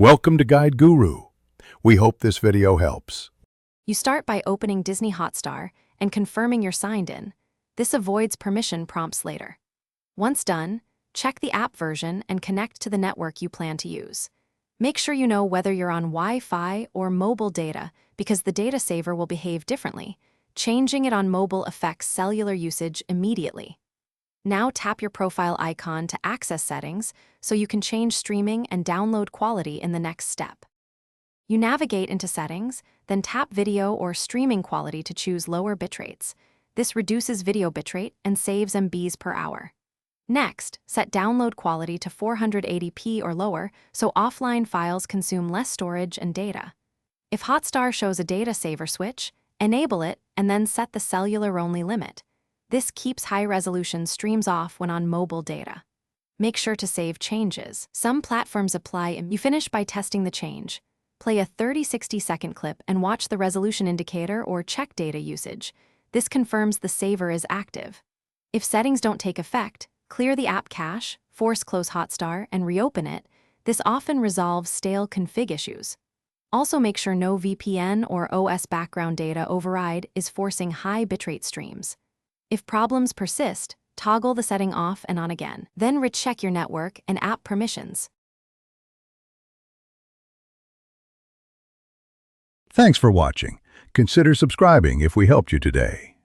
Welcome to Guide Guru. We hope this video helps. You start by opening Disney Hotstar and confirming you're signed in. This avoids permission prompts later. Once done, check the app version and connect to the network you plan to use. Make sure you know whether you're on Wi-Fi or mobile data because the data saver will behave differently. Changing it on mobile affects cellular usage immediately. Now tap your profile icon to access settings so you can change streaming and download quality in the next step. You navigate into settings, then tap video or streaming quality to choose lower bitrates. This reduces video bitrate and saves MBs per hour. Next, set download quality to 480p or lower so offline files consume less storage and data. If Hotstar shows a data saver switch, enable it and then set the cellular-only limit. This keeps high-resolution streams off when on mobile data. Make sure to save changes. Some platforms apply and you finish by testing the change. Play a 30-60-second clip and watch the resolution indicator or check data usage. This confirms the saver is active. If settings don't take effect, clear the app cache, force close Hotstar, and reopen it. This often resolves stale config issues. Also make sure no VPN or OS background data override is forcing high bitrate streams. If problems persist, toggle the setting off and on again. Then recheck your network and app permissions. Thanks for watching. Consider subscribing if we helped you today.